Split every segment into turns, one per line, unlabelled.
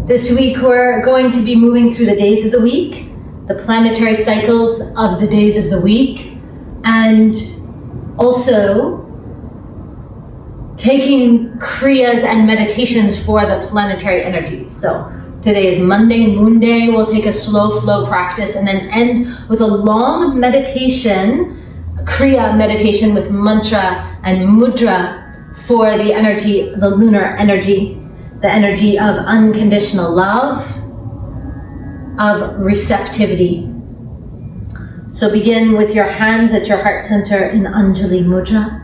This week we're going to be moving through the days of the week, the planetary cycles of the days of the week, and also taking kriyas and meditations for the planetary energies. So today is Monday and Moon Day. We'll take a slow flow practice and then end with a long meditation, kriya meditation with mantra and mudra for the energy, the lunar energy, the energy of unconditional love, of receptivity. So begin with your hands at your heart center in Anjali Mudra.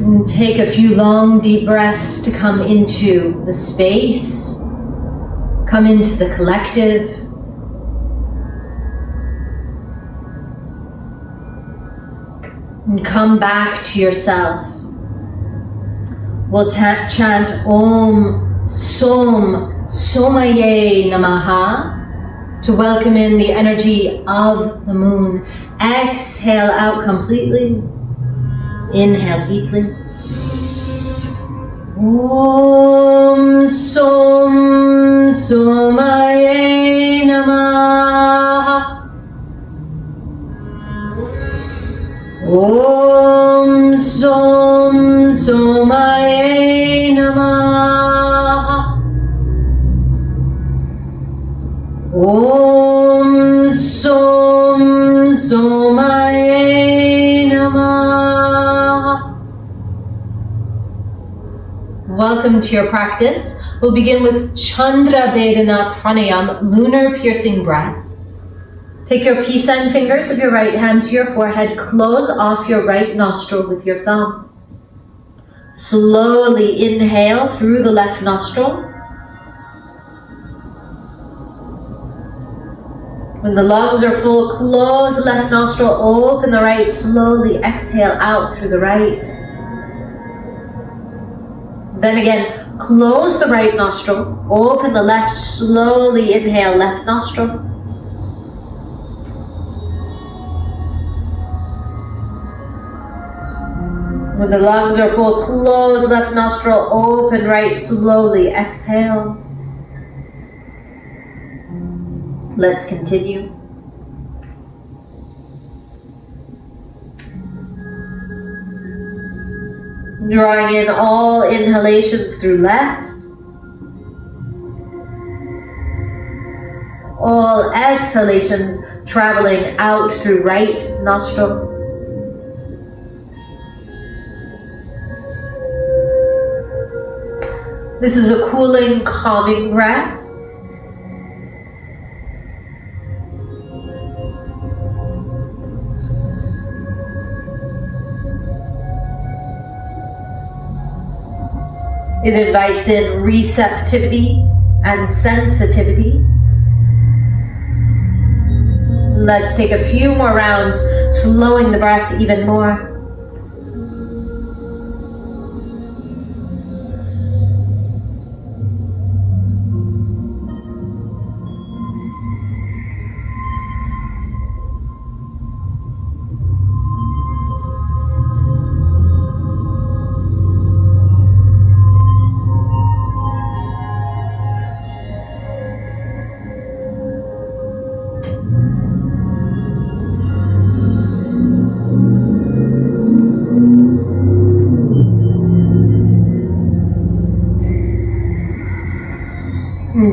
And take a few long, deep breaths to come into the space, come into the collective. And come back to yourself. We'll chant Om Som Somaye Namaha to welcome in the energy of the moon. Exhale out completely. Inhale deeply. Om Som Somaye Namaha. Om Som Somaye Namaha. Om Som Somaye Namaha. Welcome to your practice. We'll begin with Chandra Vedana Pranayam, lunar piercing breath. Take your peace sign fingers of your right hand to your forehead. Close off your right nostril with your thumb. Slowly inhale through the left nostril. When the lungs are full, close the left nostril, open the right, slowly exhale out through the right. Then again, close the right nostril, open the left, slowly inhale left nostril. When the lungs are full, close left nostril, open right, slowly exhale. Let's continue. Drawing in all inhalations through left. All exhalations traveling out through right nostril. This is a cooling, calming breath. It invites in receptivity and sensitivity. Let's take a few more rounds, slowing the breath even more.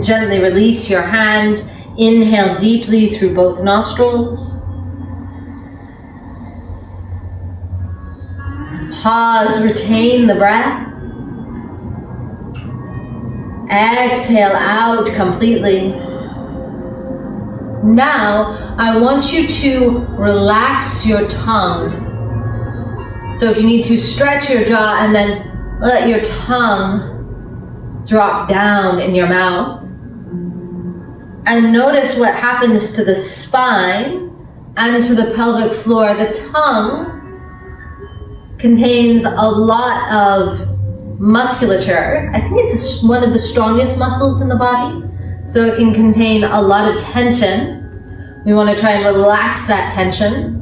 Gently release your hand. Inhale deeply through both nostrils. Pause, retain the breath. Exhale out completely. Now, I want you to relax your tongue. So if you need to, stretch your jaw and then let your tongue drop down in your mouth. And notice what happens to the spine and to the pelvic floor. The tongue contains a lot of musculature. I think it's one of the strongest muscles in the body. So it can contain a lot of tension. We want to try and relax that tension.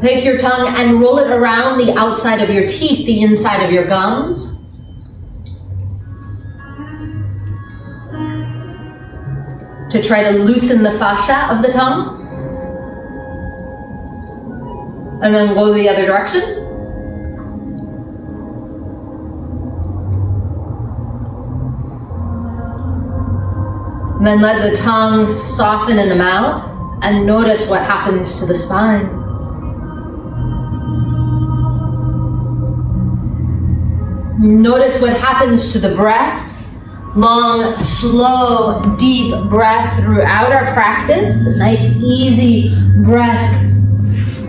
Take your tongue and roll it around the outside of your teeth, the inside of your gums. To try to loosen the fascia of the tongue. And then go the other direction. And then let the tongue soften in the mouth and notice what happens to the spine. Notice what happens to the breath. Long, slow, deep breath throughout our practice. A nice, easy breath.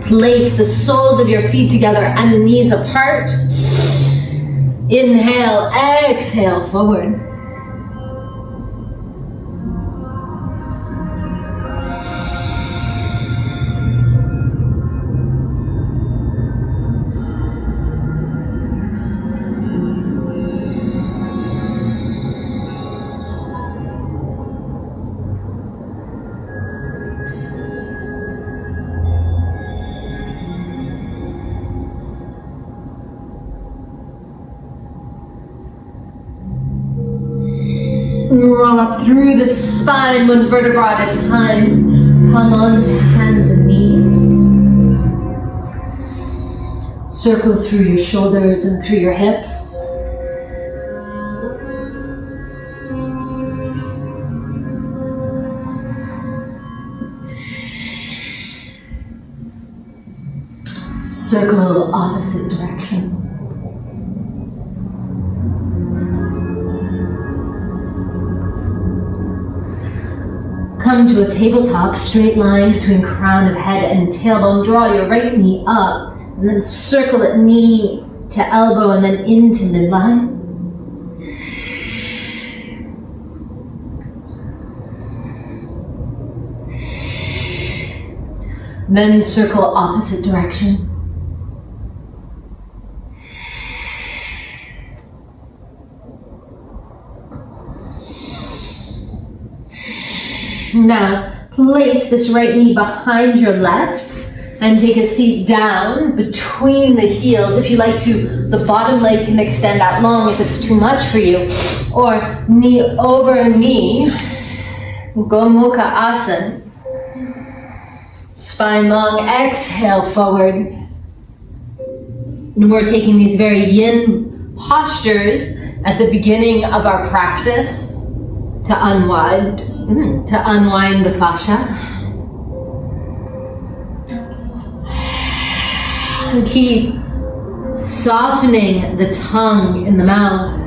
Place the soles of your feet together and the knees apart. Inhale, exhale, forward. Roll up through the spine, one vertebra at a time. Come onto hands and knees. Circle through your shoulders and through your hips. Circle opposite direction. Come to a tabletop, straight line between crown of head and tailbone. Draw your right knee up, and then circle it knee to elbow, and then into midline. Then circle opposite direction. Now, place this right knee behind your left and take a seat down between the heels. If you like to, the bottom leg can extend out long if it's too much for you. Or knee over knee, Gomukha Asana. Spine long, exhale forward. And we're taking these very yin postures at the beginning of our practice to unwind the fascia. And keep softening the tongue in the mouth.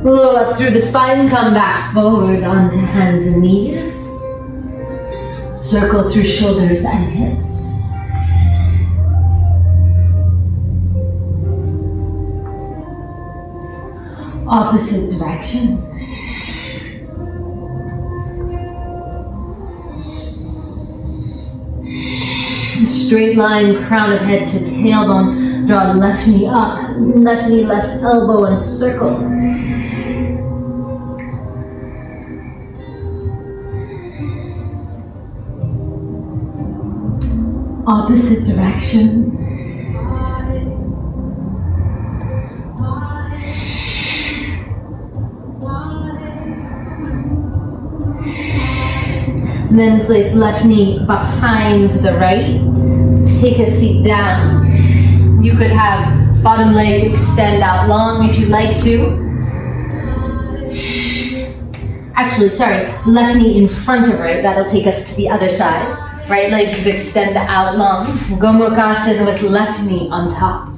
Roll up through the spine, come back forward onto hands and knees. Circle through shoulders and hips. Opposite direction. Straight line, crown of head to tailbone. Draw left knee up, left knee, left elbow, and circle. Opposite direction. And then place left knee behind the right. Take a seat down. You could have bottom leg extend out long if you'd like to. Actually, sorry, left knee in front of right. That'll take us to the other side. Right leg could extend out long. Gomukha Asana with left knee on top.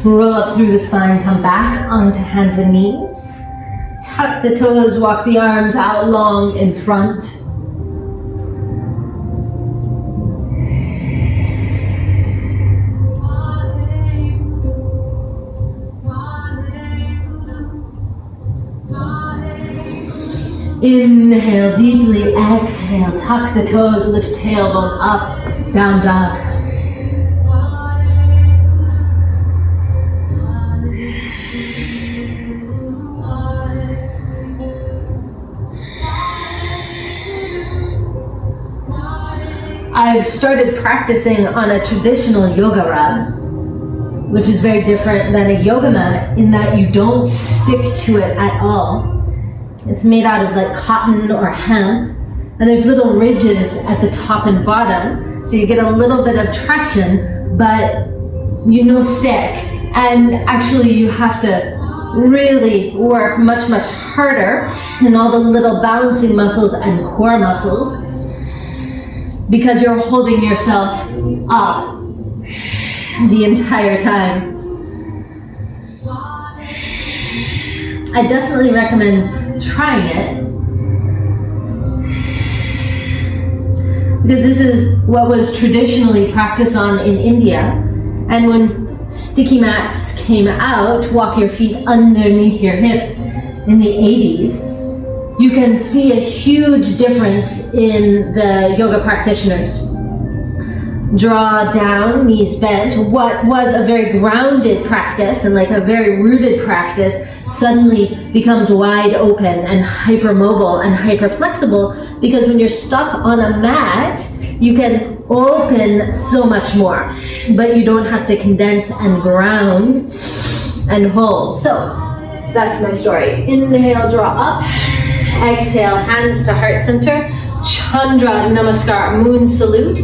Roll up through the spine, come back onto hands and knees. Tuck the toes, walk the arms out long in front. Inhale deeply, exhale, tuck the toes, lift tailbone up, down dog. I've started practicing on a traditional yoga rug, which is very different than a yoga mat in that you don't stick to it at all. It's made out of like cotton or hemp, and there's little ridges at the top and bottom, so you get a little bit of traction, but you no stick. And actually you have to really work much, much harder than all the little balancing muscles and core muscles, because you're holding yourself up the entire time. I definitely recommend trying it, because this is what was traditionally practiced on in India. And when sticky mats came out, walk your feet underneath your hips in the 80s, you can see a huge difference in the yoga practitioners. Draw down, knees bent. What was a very grounded practice and like a very rooted practice suddenly becomes wide open and hypermobile and hyperflexible, because when you're stuck on a mat, you can open so much more, but you don't have to condense and ground and hold. So that's my story. Inhale, draw up. Exhale, hands to heart center. Chandra Namaskar, moon salute.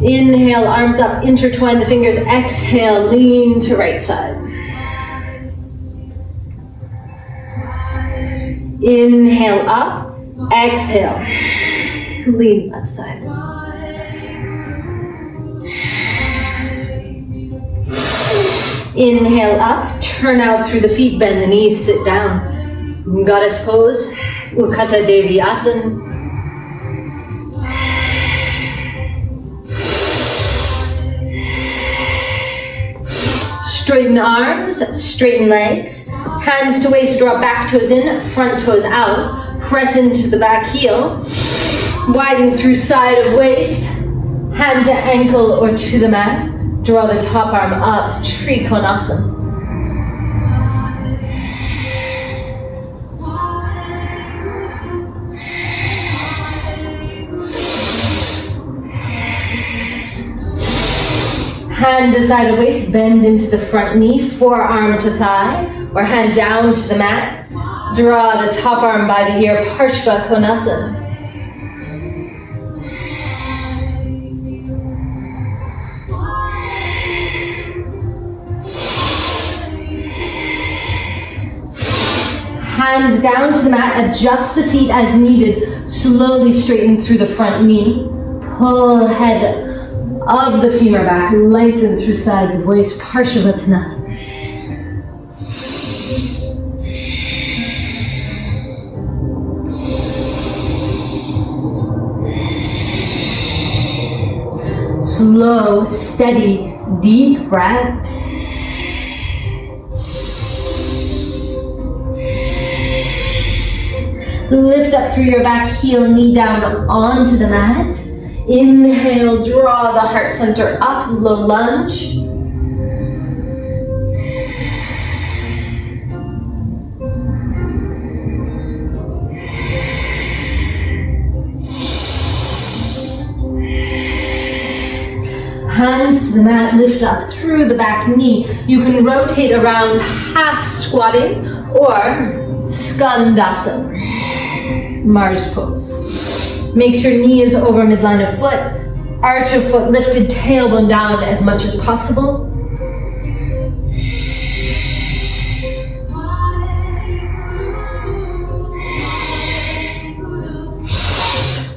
Inhale, arms up, intertwine the fingers. Exhale, lean to right side. Inhale up, exhale, lean left side. Inhale up, turn out through the feet, bend the knees, sit down. Goddess pose, Ukkata Devi Asana. Straighten arms, straighten legs. Hands to waist, draw back toes in, front toes out. Press into the back heel. Widen through side of waist. Hand to ankle or to the mat. Draw the top arm up, Trikonasana. Hand to side of waist, bend into the front knee, forearm to thigh, or hand down to the mat. Draw the top arm by the ear, Parshva Konasana. Hands down to the mat, adjust the feet as needed, slowly straighten through the front knee. Pull head of the femur back, lengthen through sides of waist, Parshavottanasana. Slow, steady, deep breath. Lift up through your back heel, knee down onto the mat. Inhale, draw the heart center up, low lunge. Hands to the mat, lift up through the back knee. You can rotate around half squatting or Skandasana, Mars pose. Make sure knee is over midline of foot. Arch of foot lifted, tailbone down as much as possible.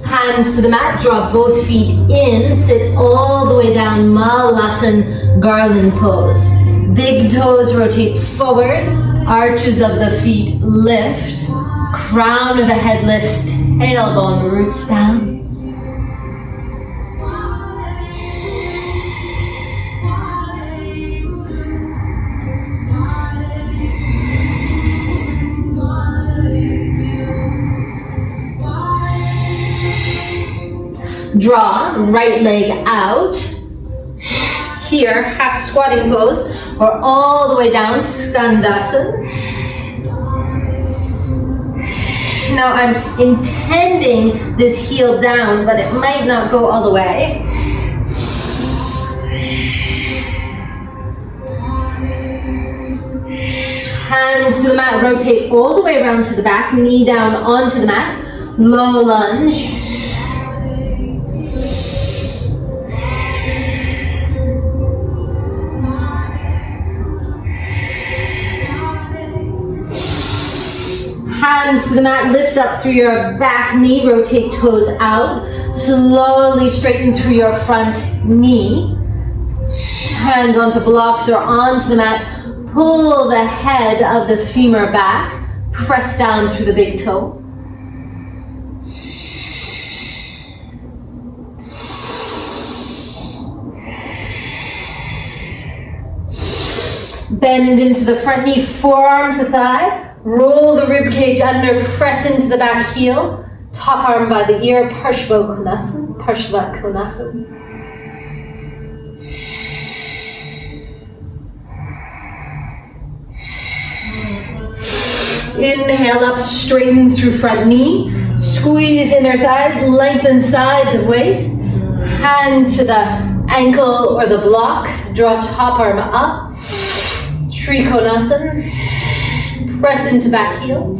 Hands to the mat, draw both feet in, sit all the way down, Malasana, garland pose. Big toes rotate forward, arches of the feet lift, crown of the head lifts, tailbone roots down. Draw right leg out. Here, half squatting pose, or all the way down, Skandasana. Now I'm intending this heel down, but it might not go all the way. Hands to the mat, rotate all the way around to the back, knee down onto the mat, low lunge. Hands to the mat, lift up through your back knee, rotate toes out, slowly straighten through your front knee. Hands onto blocks or onto the mat, pull the head of the femur back, press down through the big toe. Bend into the front knee, forearm to thigh. Roll the rib cage under, press into the back heel, top arm by the ear, Parshva Konasana. Inhale up, straighten through front knee, squeeze inner thighs, lengthen sides of waist, hand to the ankle or the block, draw top arm up, Trikonasana. Press into back heel.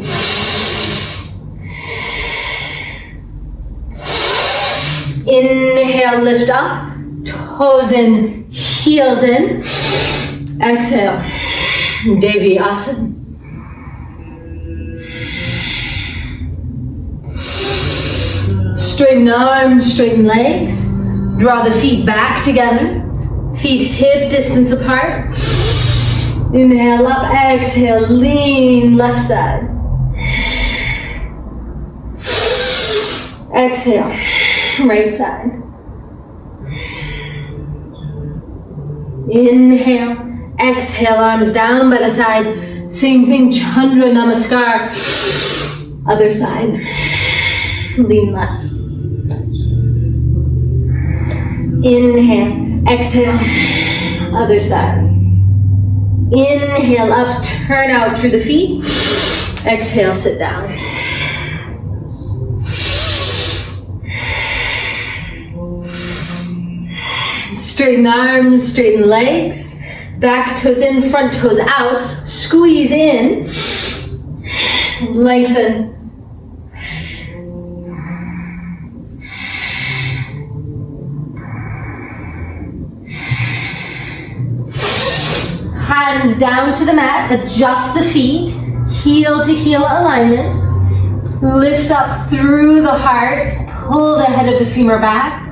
Inhale, lift up. Toes in, heels in. Exhale, Devi Asana. Straighten arms, straighten legs. Draw the feet back together. Feet hip distance apart. Inhale up, exhale, lean left side. Exhale, right side. Inhale, exhale, arms down by the side. Same thing, Chandra Namaskar. Other side, lean left. Inhale, exhale, other side. Inhale up, turn out through the feet. Exhale, sit down. Straighten arms, straighten legs. Back toes in, front toes out. Squeeze in. Lengthen. Hands down to the mat, adjust the feet, heel to heel alignment. Lift up through the heart, pull the head of the femur back.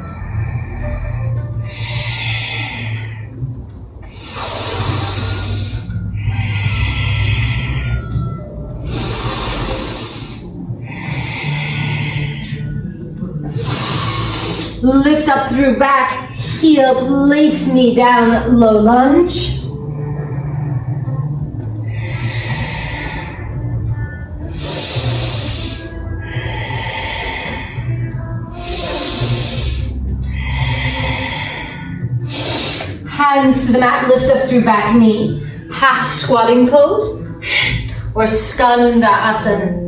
Lift up through back, heel, place knee down, low lunge. Hands to the mat, lift up through back knee, half squatting pose, or Skanda Asana.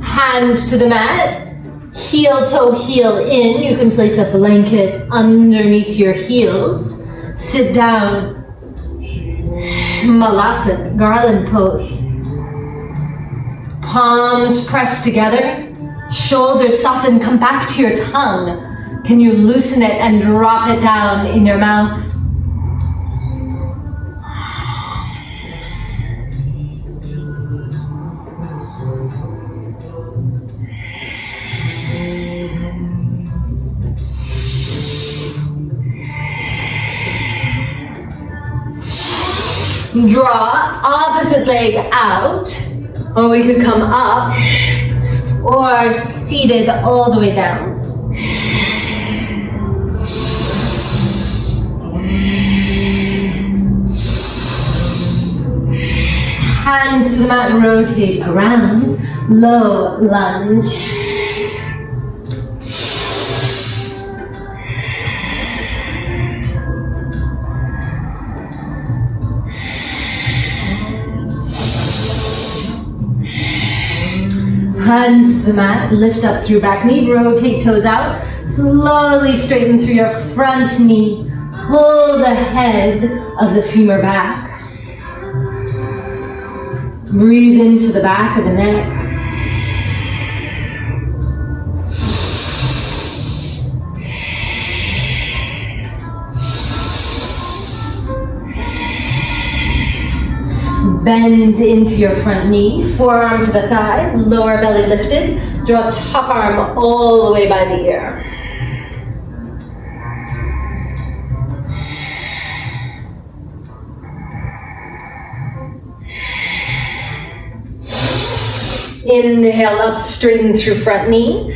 Hands to the mat, heel toe, heel in. You can place a blanket underneath your heels. Sit down. Malasana, garland pose. Palms pressed together. Shoulders soften, come back to your tongue. Can you loosen it and drop it down in your mouth? Draw opposite leg out, or we could come up, or seated all the way down. Hands to the mat, rotate around, low lunge. Hands to the mat, lift up through back knee, rotate toes out, slowly straighten through your front knee, pull the head of the femur back. Breathe into the back of the neck. Bend into your front knee, forearm to the thigh, lower belly lifted. Draw top arm all the way by the ear. Inhale up, straighten through front knee.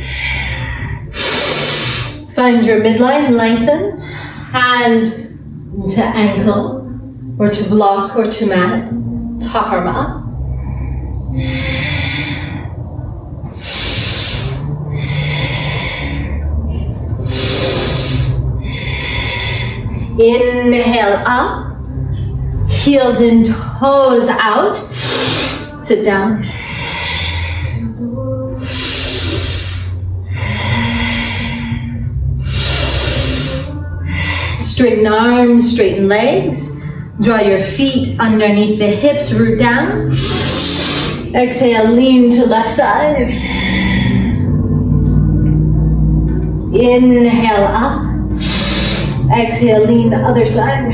Find your midline, lengthen. Hand to ankle, or to block, or to mat. Top arm up. Inhale up. Heels in, toes out. Sit down. Straighten arms, straighten legs. Draw your feet underneath the hips, root down. Exhale, lean to left side. Inhale up. Exhale, lean the other side.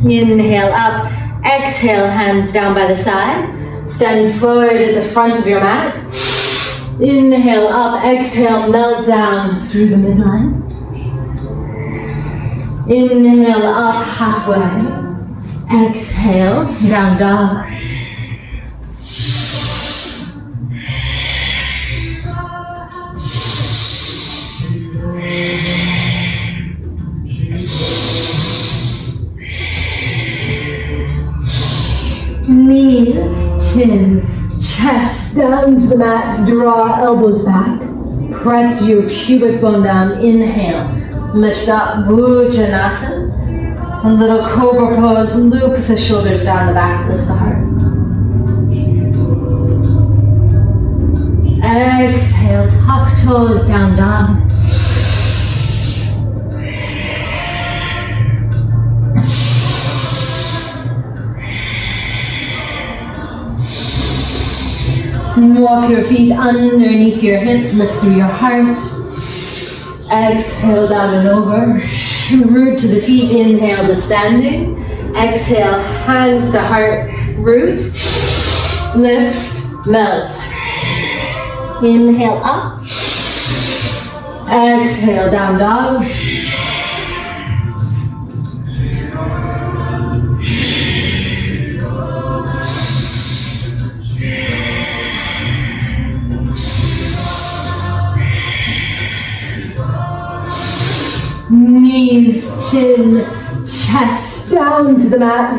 Inhale up. Exhale, hands down by the side. Stand forward at the front of your mat. Inhale up, exhale, melt down through the midline. Inhale up halfway. Exhale, down dog. Knees, chin, chest down to the mat, draw elbows back. Press your pubic bone down, inhale. Lift up, Bhujanasana. A little cobra pose, loop the shoulders down the back, lift the heart. Exhale, tuck toes down, dog. Walk your feet underneath your hips, lift through your heart. Exhale, down and over. Root to the feet, inhale to standing. Exhale, hands to heart, root. Lift, melt. Inhale up. Exhale, down dog. Knees, chin, chest down to the mat.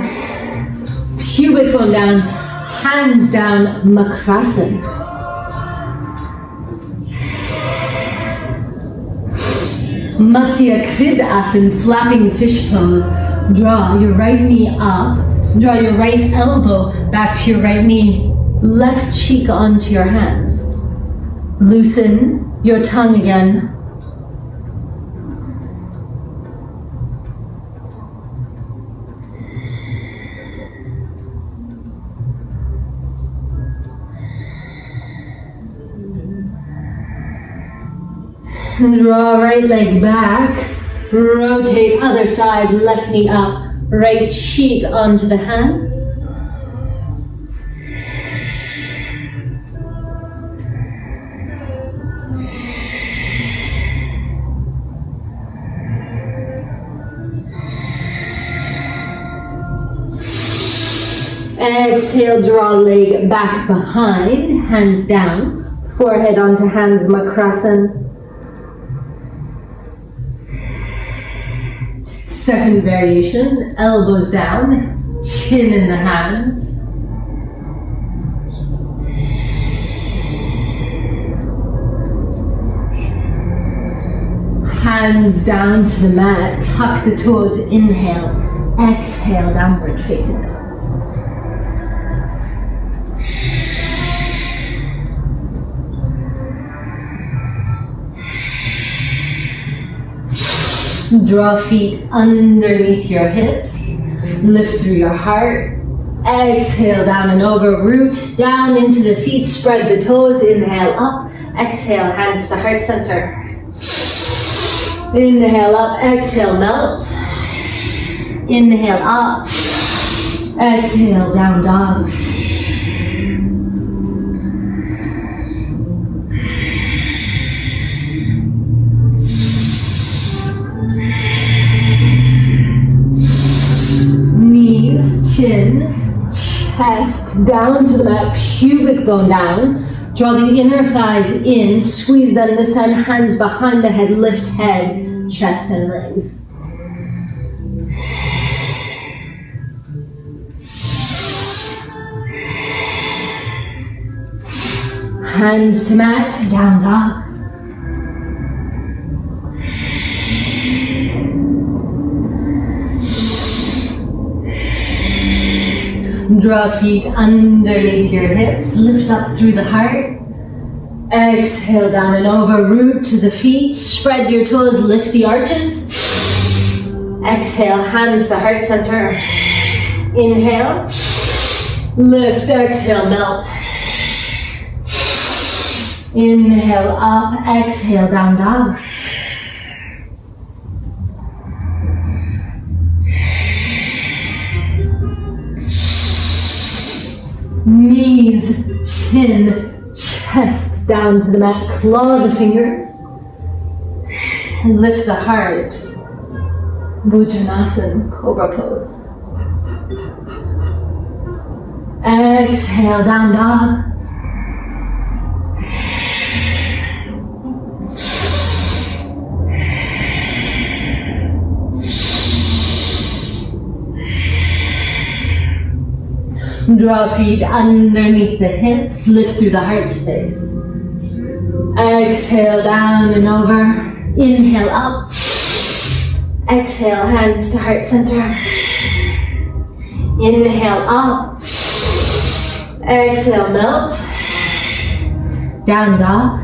Pubic bone down, hands down, Makrasana. Matsya Kritasana, flapping fish pose. Draw your right knee up. Draw your right elbow back to your right knee. Left cheek onto your hands. Loosen your tongue again. Draw right leg back, rotate other side, left knee up, right cheek onto the hands. Exhale, draw leg back behind, hands down, forehead onto hands, Makrasana. Second variation, elbows down, chin in the hands. Hands down to the mat, tuck the toes, inhale, exhale, downward facing dog. Draw feet underneath your hips, lift through your heart, exhale down and over, root down into the feet, spread the toes, inhale up, exhale, hands to heart center. Inhale up, exhale, melt. Inhale up, exhale, down dog. Knees, chin, chest, down to the mat, pubic bone down. Draw the inner thighs in, squeeze them this time, hands behind the head, lift head, chest and legs. Hands to mat, down dog. Draw feet underneath your hips, lift up through the heart. Exhale down and over, root to the feet, spread your toes, lift the arches. Exhale, hands to heart center. Inhale, lift, exhale, melt. Inhale up, exhale, down dog. Knees, chin, chest down to the mat, claw the fingers, and lift the heart. Bhujanasana, cobra pose. Exhale, down dog. Draw feet underneath the hips, lift through the heart space. Exhale down and over. Inhale up. Exhale, hands to heart center. Inhale up. Exhale, melt. Down dog.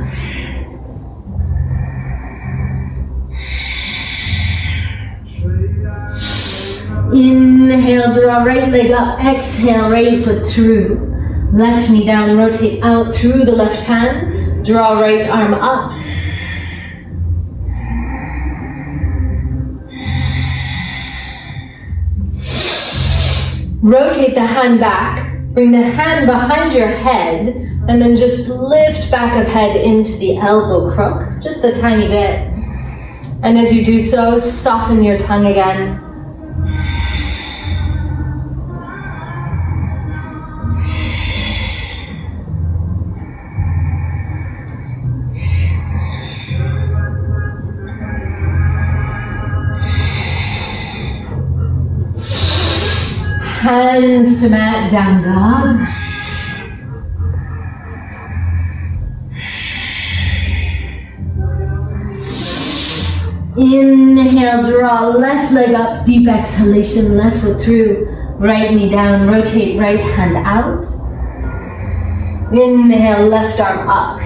Inhale, draw right leg up. Exhale, right foot through. Left knee down, rotate out through the left hand. Draw right arm up. Rotate the hand back. Bring the hand behind your head. And then just lift back of head into the elbow crook. Just a tiny bit. And as you do so, soften your tongue again. Hands to mat, down dog. Inhale, draw left leg up, deep exhalation, left foot through, right knee down, rotate right hand out. Inhale, left arm up.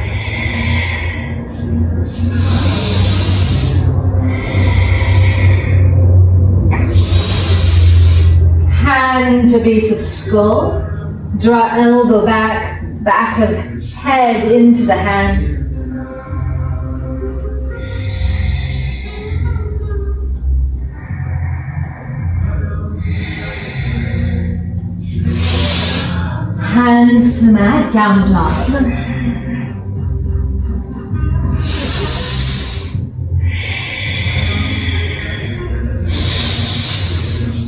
Hand to base of skull. Draw elbow back, back of head into the hand. Hands to the mat, down dog.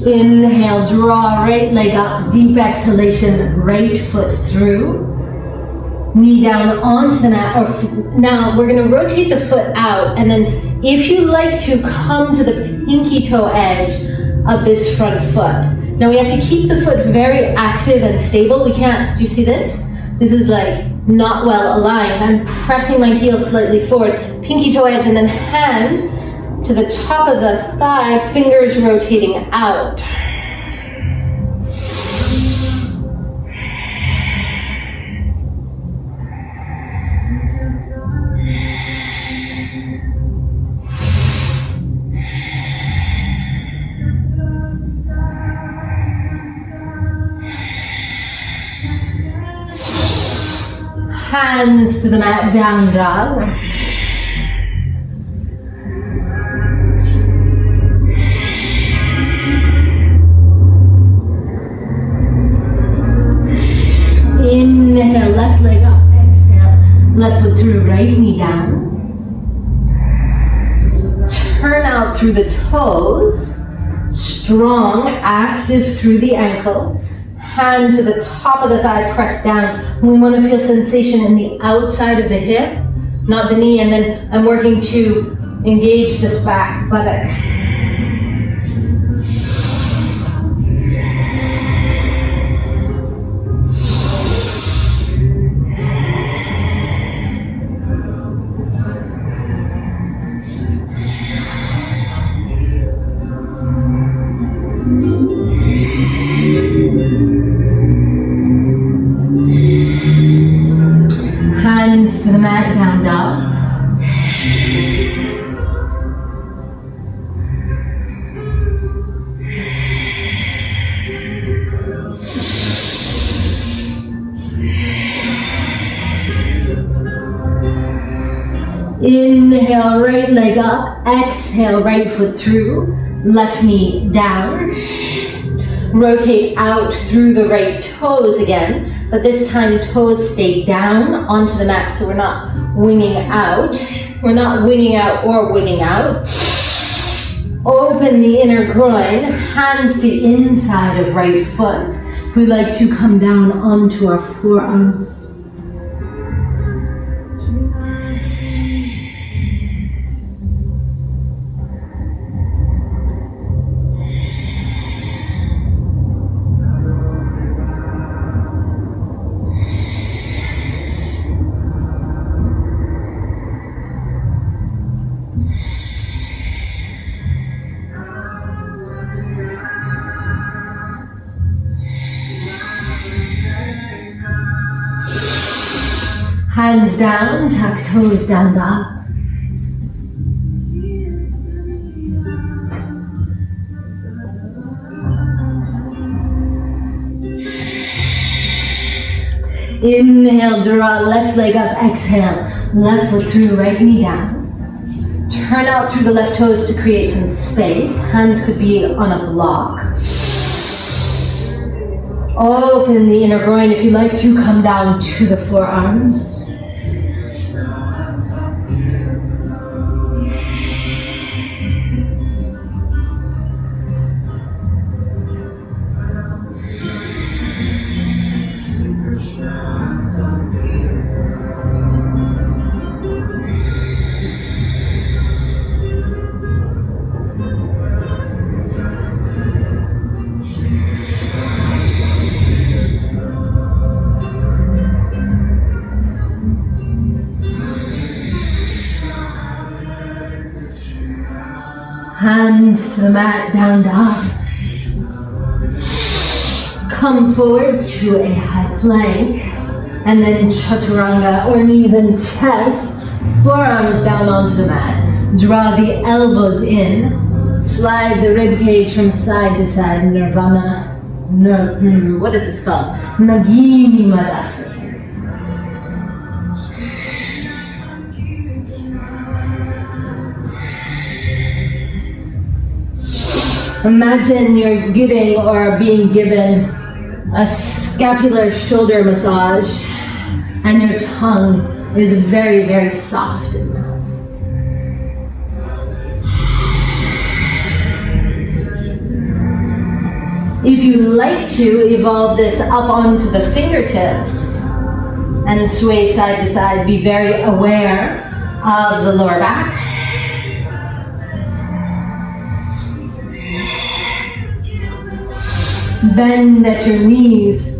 Inhale, draw right leg up, deep exhalation, right foot through. Knee down onto the mat. Now we're going to rotate the foot out, and then if you like to, come to the pinky toe edge of this front foot. Now we have to keep the foot very active and stable. We can't, do you see this? This is like not well aligned. I'm pressing my heel slightly forward, pinky toe edge, and then hand to the top of the thigh, fingers rotating out. Hands to the mat, down dog. Inhale, left leg up, exhale, left foot through, right knee down. Turn out through the toes, strong, active through the ankle. Hand to the top of the thigh, press down. We want to feel sensation in the outside of the hip, not the knee, and then I'm working to engage this back buttock. Hands to the mat, down dog. Inhale, right leg up. Exhale, right foot through. Left knee down. Rotate out through the right toes again. But this time toes stay down onto the mat, so we're not winging out. We're not winging out or winging out. Open the inner groin, hands to inside of right foot. We like to come down onto our forearms. Hands down, tuck toes down dog. Inhale, draw left leg up, exhale, left foot through, right knee down. Turn out through the left toes to create some space. Hands could be on a block. Open the inner groin if you like to, come down to the forearms. Hands to the mat, down dog. Come forward to a high plank, and then chaturanga, or knees and chest, forearms down onto the mat. Draw the elbows in, slide the rib cage from side to side, nirvana. What is this called? Nagini Madasana. Imagine you're giving or being given a scapular shoulder massage, and your tongue is very, very soft. If you like to, evolve this up onto the fingertips and sway side to side. Be very aware of the lower back. Bend at your knees,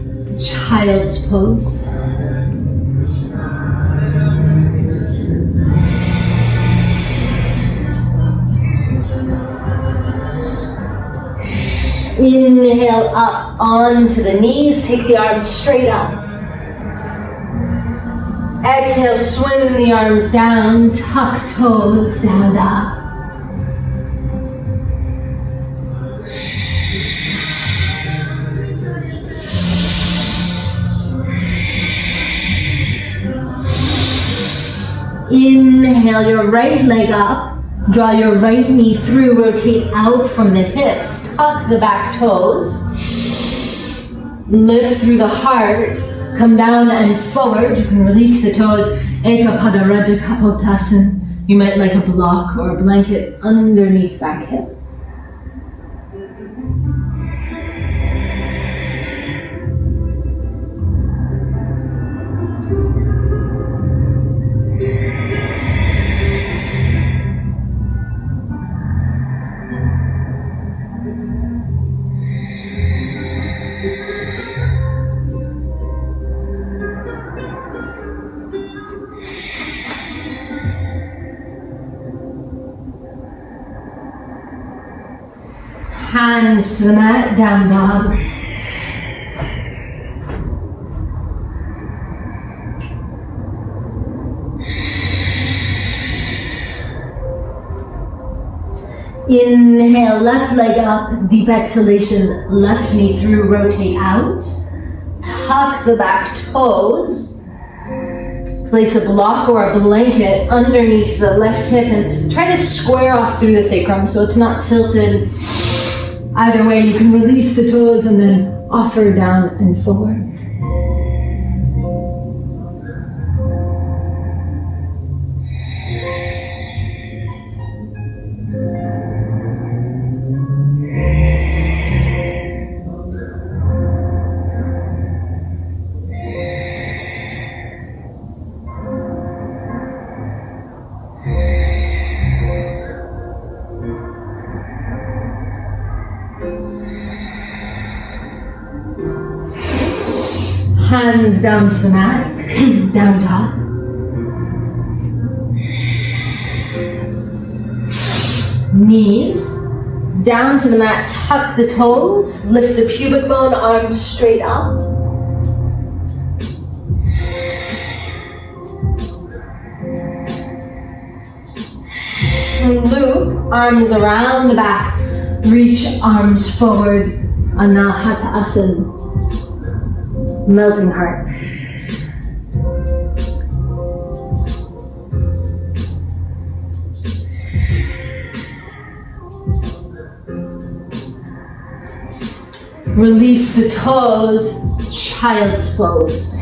child's pose. Inhale up onto the knees, take the arms straight up. Exhale, swim the arms down, tuck toes, down dog. Inhale your right leg up. Draw your right knee through, rotate out from the hips, tuck the back toes, lift through the heart, come down and forward. You can release the toes. Ekapada Raja Kapotasana. You might like a block or a blanket underneath back hip. Hands to the mat, down dog. Inhale, left leg up, deep exhalation, left knee through, rotate out. Tuck the back toes. Place a block or a blanket underneath the left hip and try to square off through the sacrum so it's not tilted. Either way, you can release the toes and then offer down and forward. Hands down to the mat, down dog. Knees down to the mat, tuck the toes, lift the pubic bone, arms straight up. Loop, arms around the back, reach arms forward, Anahata Asana. Melting heart. Release the toes, child's pose.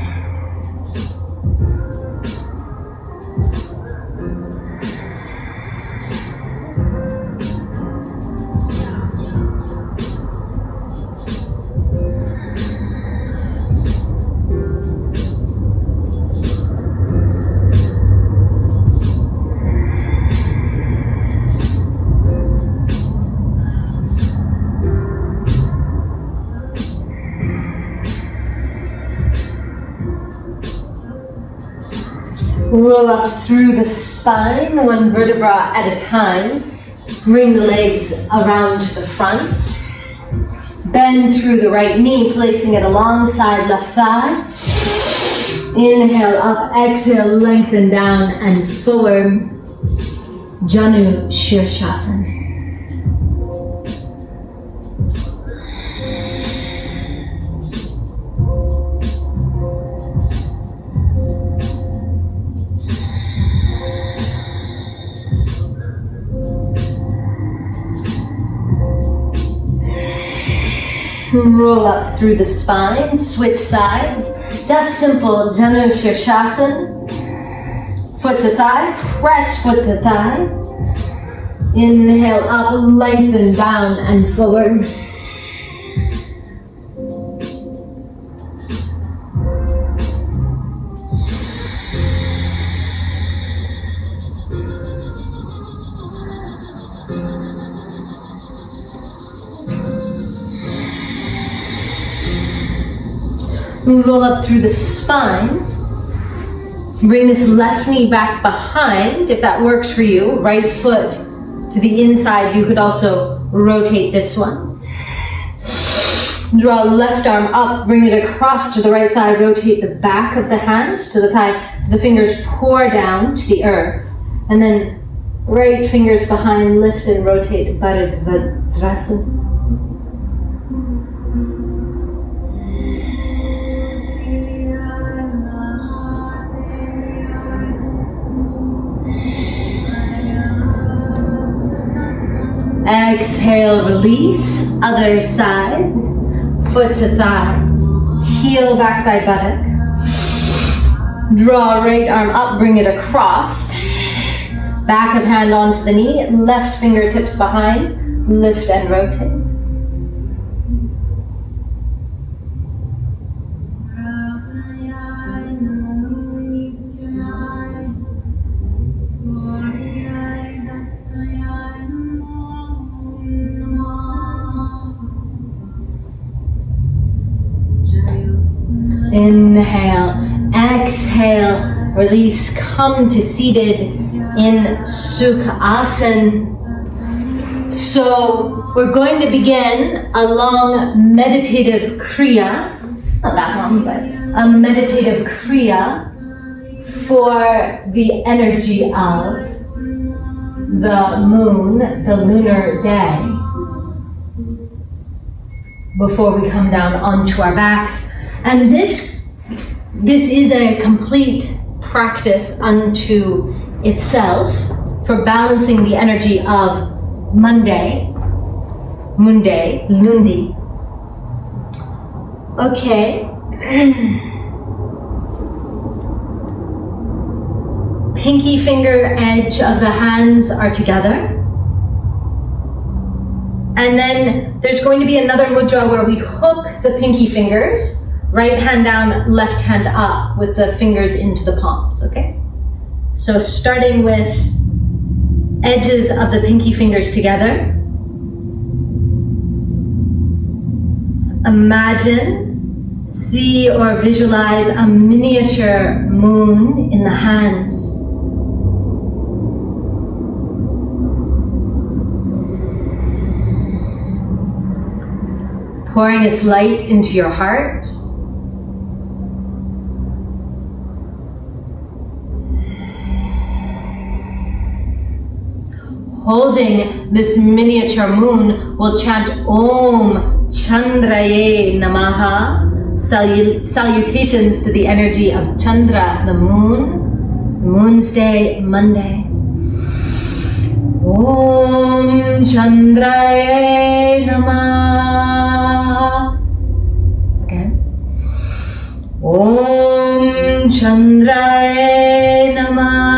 Roll up through the spine, one vertebra at a time. Bring the legs around to the front. Bend through the right knee, placing it alongside left thigh. Inhale up, exhale, lengthen down and forward. Janu Shirshasana. Roll up through the spine, switch sides. Just simple Janu Shirshasana. Foot to thigh, press foot to thigh. Inhale up, lengthen down and forward. Roll up through the spine. Bring this left knee back behind, if that works for you. Right foot to the inside. You could also rotate this one. Draw left arm up, bring it across to the right thigh. Rotate the back of the hand to the thigh so the fingers pour down to the earth. And then right fingers behind, lift and rotate. Vajrasana. Exhale, release, other side, foot to thigh, heel back by buttock. Draw right arm up, bring it across. Back of hand onto the knee, left fingertips behind, lift and rotate. Inhale, exhale, release, come to seated in Sukhasana. So we're going to begin a long meditative kriya, not that long, but a meditative kriya for the energy of the moon, the lunar day, before we come down onto our backs. And this is a complete practice unto itself for balancing the energy of Monday, Lundi. Okay. Pinky finger edge of the hands are together. And then there's going to be another mudra where we hook the pinky fingers. Right hand down, left hand up with the fingers into the palms, okay? So starting with edges of the pinky fingers together. Imagine, see or visualize a miniature moon in the hands. Pouring its light into your heart. Holding this miniature moon, we'll chant Om Chandraye Namaha. Salutations to the energy of Chandra, the moon's day, Monday. Om Chandraye Namaha. Again. Om Chandraye Namaha.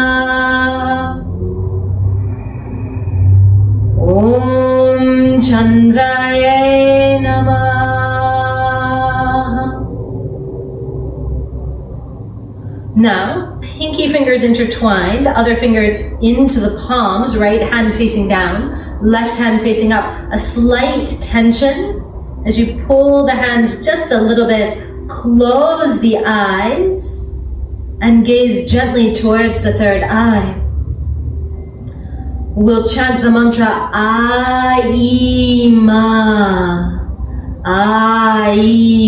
Om Chandraya Namaha. Now, pinky fingers intertwined, other fingers into the palms, right hand facing down, left hand facing up. A slight tension as you pull the hands just a little bit. Close the eyes and gaze gently towards the third eye. We'll chant the mantra Aima, Aima.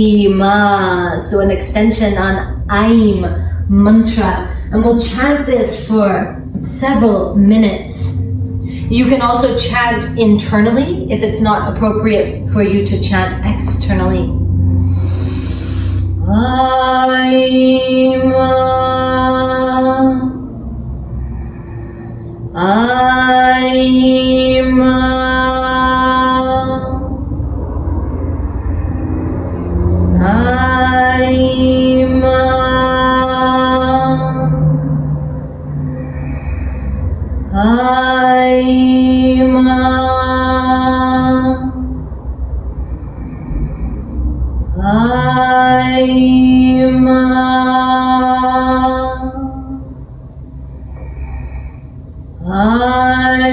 So an extension on Aim mantra. And we'll chant this for several minutes. You can also chant internally if it's not appropriate for you to chant externally. Aima. Aima, Aima, Aima, Aima. Aima,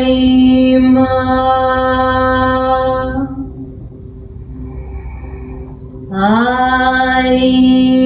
Aima.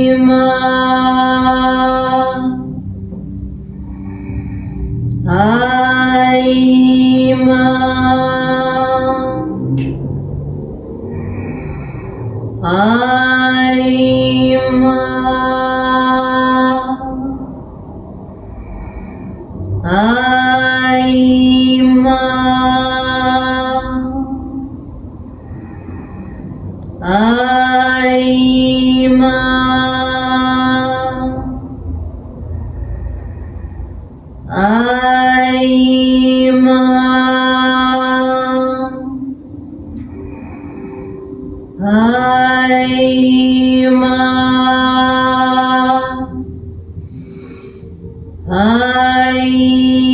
Aima,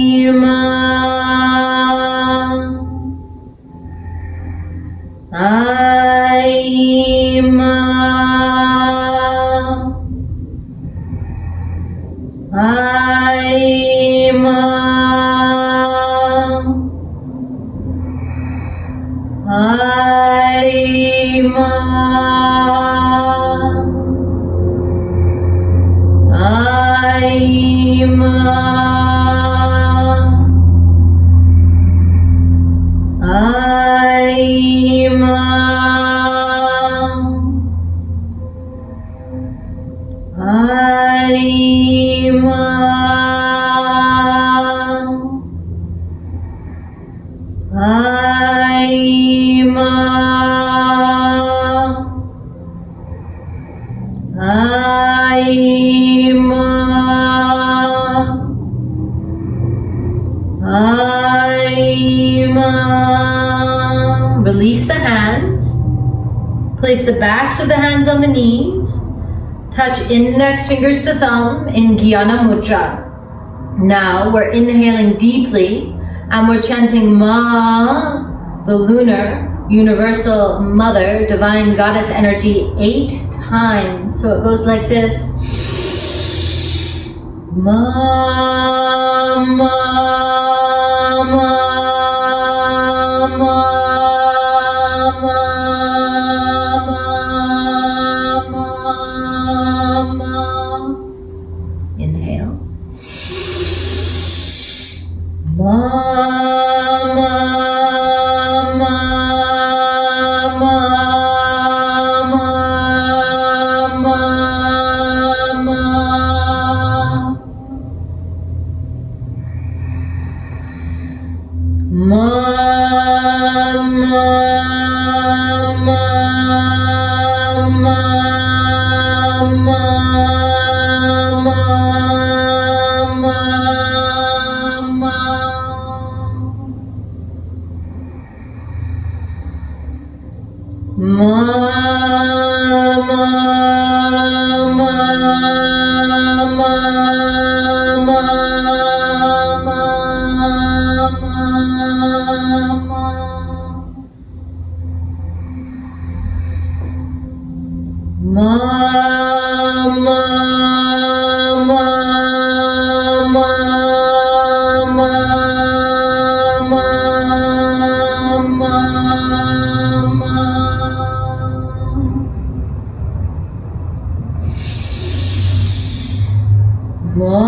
Aima, Aima, Aima, Aima, Aima, Aima, Aima, Aima, Aima. Release the hands. Place the backs of the hands on the knees. Touch index fingers to thumb in Jnana Mudra. Now we're inhaling deeply and we're chanting Ma, the lunar, universal mother, divine goddess energy 8 times. So it goes like this. Ma, ma, ma, ma, ma, ma, ma. Inhale. Ma, ma, ma, ma, ma, ma, ma. Ma, ma, ma, ma, ma, ma, ma. Ma,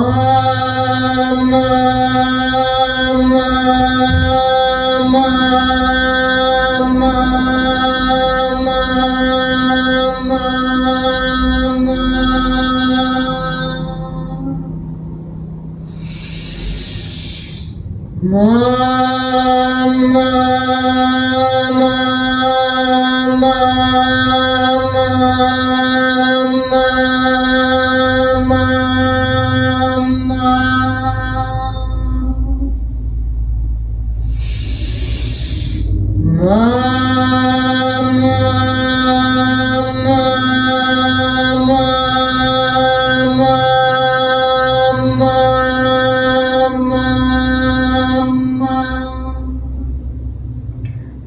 ma, ma, ma, ma,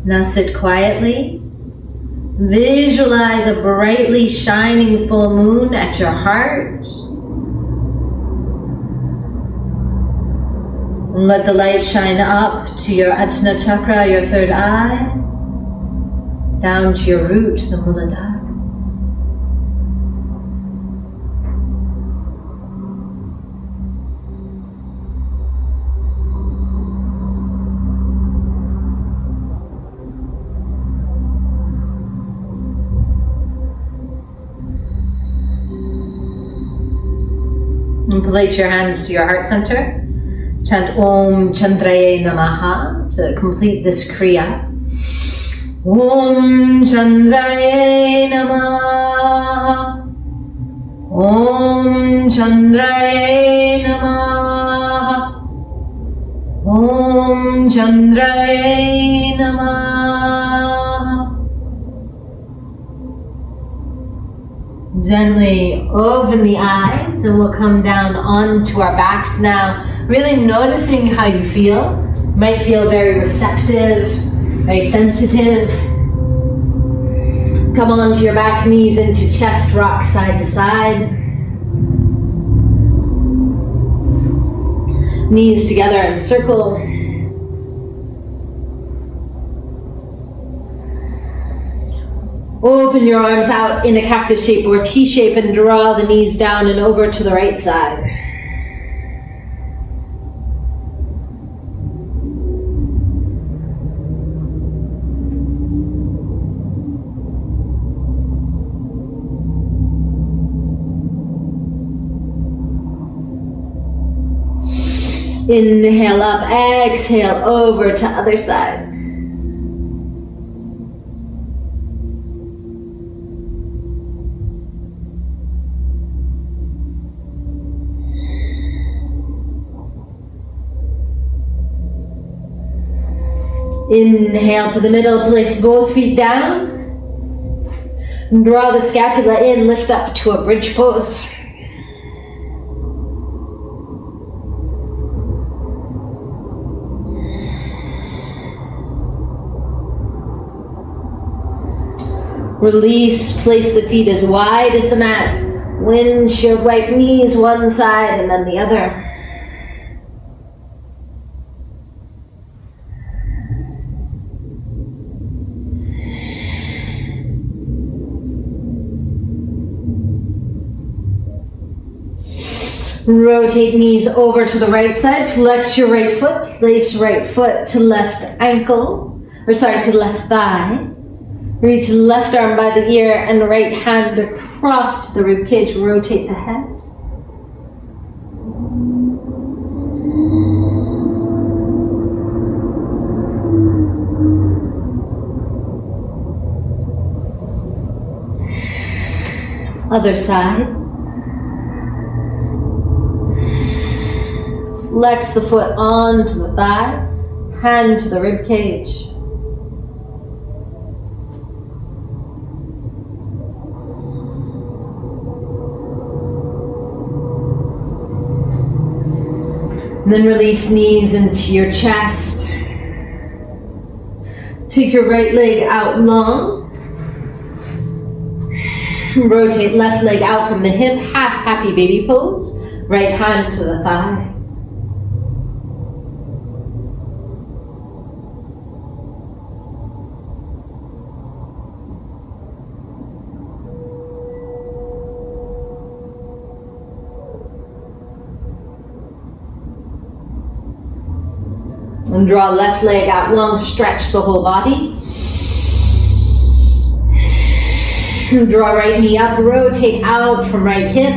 Now sit quietly. Visualize a brightly shining full moon at your heart. And let the light shine up to your Ajna chakra, your third eye, down to your root, the Muladhara. And place your hands to your heart center. Chant Om Chandraye Namaha to complete this Kriya. Om Chandraye Namaha. Om Chandraye Namaha. Om Chandraye Namaha. Gently open the eyes and we'll come down onto our backs now, really noticing how you feel. You might feel very receptive, very sensitive. Come onto your back, knees into chest, rock side to side. Knees together and circle. Open your arms out in a cactus shape or T shape and draw the knees down and over to the right side. Inhale up, exhale over to other side. Inhale to the middle, place both feet down. Draw the scapula in, lift up to a bridge pose. Release, place the feet as wide as the mat. Windshield wipe knees one side and then the other. Rotate knees over to the right side, flex your right foot, place right foot to left ankle, to the left thigh. Reach left arm by the ear and the right hand across to the rib cage, rotate the head. Other side. Flex the foot onto the thigh, hand to the rib cage. And then release knees into your chest. Take your right leg out long. Rotate left leg out from the hip, half happy baby pose. Right hand to the thigh. And draw left leg out long, stretch the whole body. And draw right knee up, rotate out from right hip.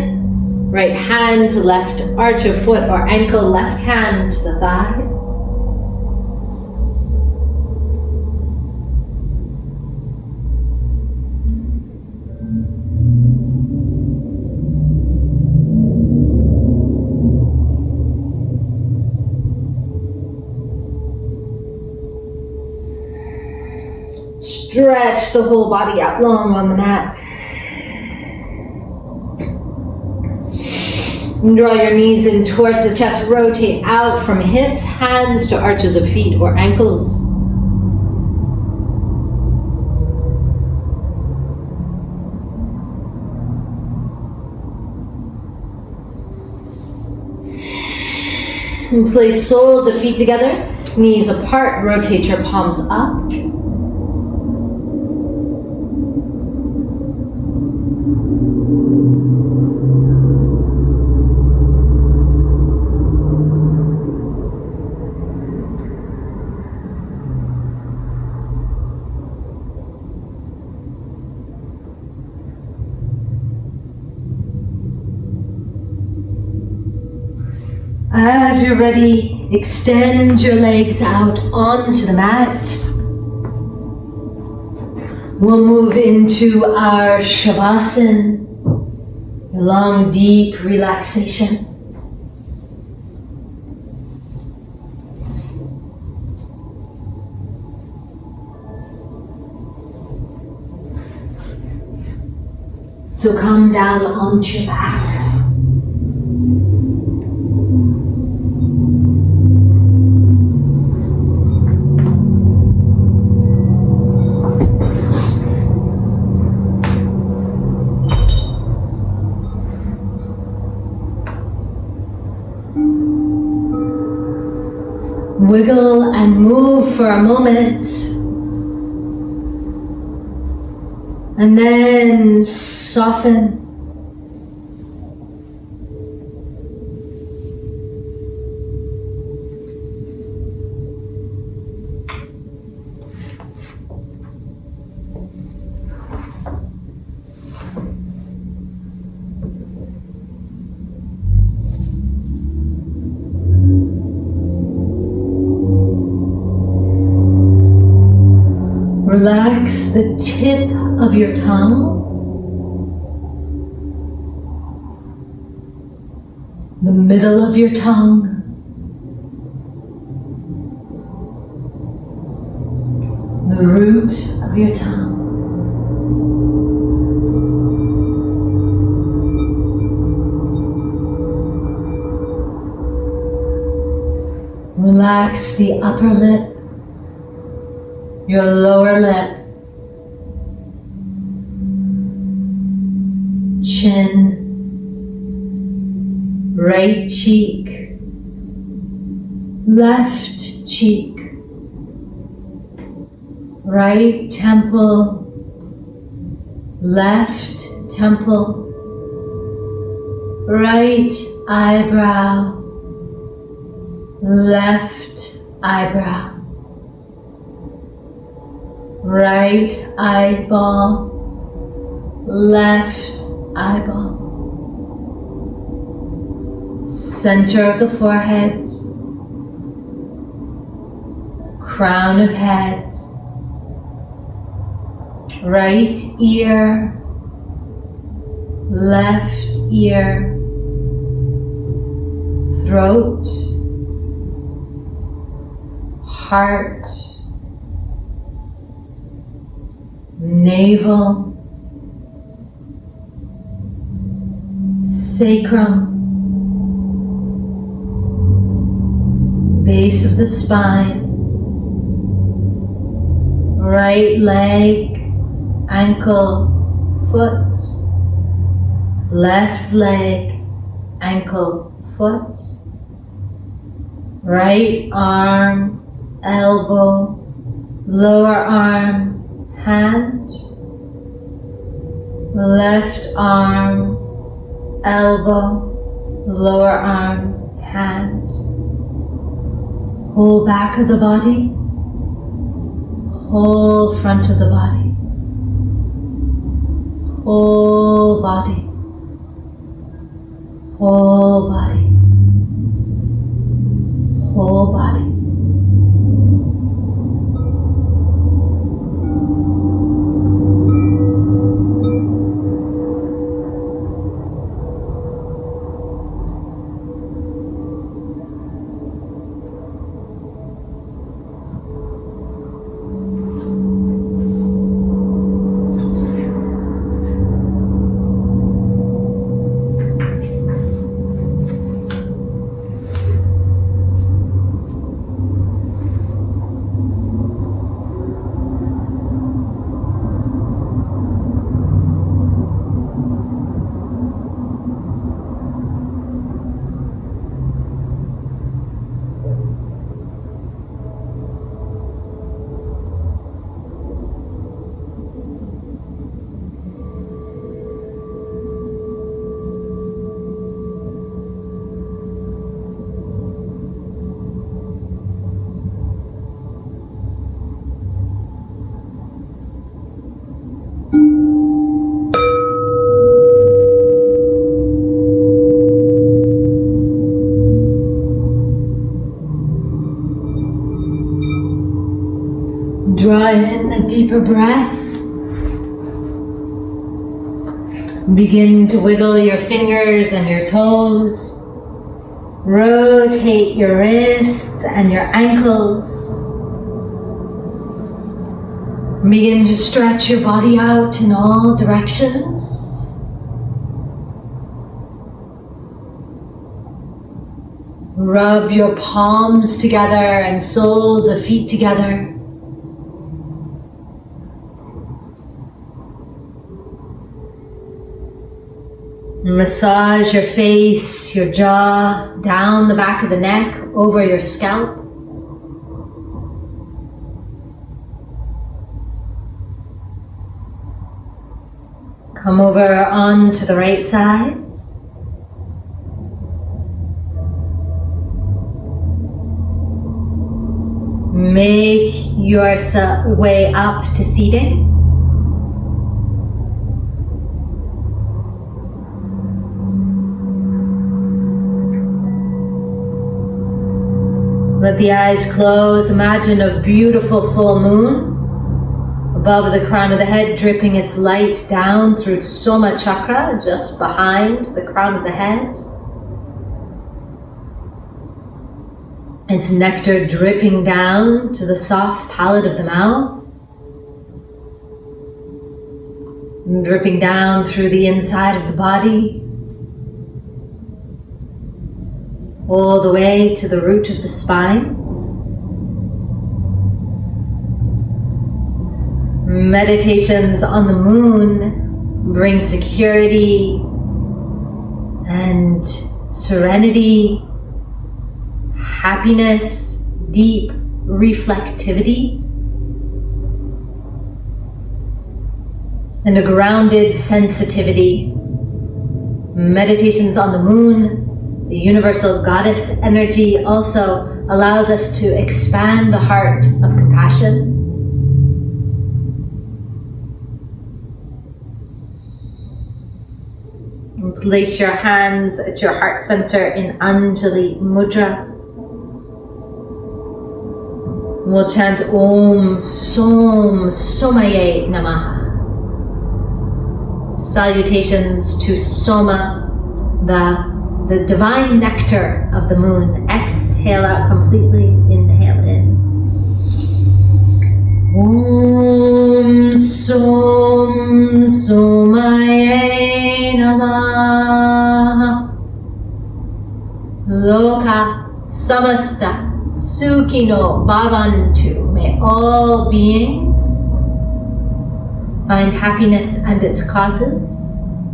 Right hand to left arch of foot or ankle, left hand to the thigh. Stretch the whole body out long on the mat. And draw your knees in towards the chest, rotate out from hips, hands to arches of feet or ankles. And place soles of feet together, knees apart, rotate your palms up. As you're ready, extend your legs out onto the mat. We'll move into our Shavasana, a long, deep relaxation. So come down onto your back. Wiggle and move for a moment. And then soften. Relax the tip of your tongue, the middle of your tongue, the root of your tongue. Relax the upper lip, your lower lip, chin, right cheek, left cheek, right temple, left temple, right eyebrow, left eyebrow, right eyeball, left eyeball, center of the forehead, crown of head, right ear, left ear, throat, heart, navel, sacrum, base of the spine, right leg, ankle, foot, left leg, ankle, foot, right arm, elbow, lower arm, hand, left arm, elbow, lower arm, hand, whole back of the body, whole front of the body, whole body, whole body, whole body. Draw in a deeper breath. Begin to wiggle your fingers and your toes. Rotate your wrists and your ankles. Begin to stretch your body out in all directions. Rub your palms together and soles of feet together. Massage your face, your jaw, down the back of the neck, over your scalp. Come over onto the right side. Make your way up to seating. Let the eyes close. Imagine a beautiful full moon above the crown of the head, dripping its light down through Soma chakra, just behind the crown of the head. Its nectar dripping down to the soft palate of the mouth, dripping down through the inside of the body, all the way to the root of the spine. Meditations on the moon bring security and serenity, happiness, deep reflectivity, and a grounded sensitivity. Meditations on the moon, the universal goddess energy, also allows us to expand the heart of compassion. And place your hands at your heart center in Anjali Mudra. We'll chant Om Som Somaye Namaha. Salutations to Soma, the divine nectar of the moon. Exhale out completely, inhale in. Om Som Somaye Namaha. Loka Samasta Sukhino Bhavantu. May all beings find happiness and its causes.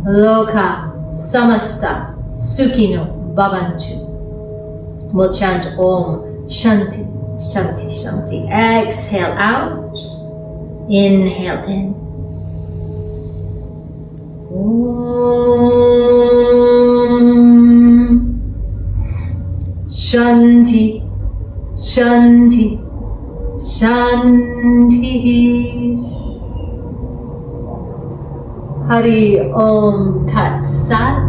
Loka Samasta Sukhino Bhavantu. We'll chant Om Shanti, Shanti, Shanti. Exhale out. Inhale in. Om Shanti, Shanti, Shanti. Hari Om Tat Sat.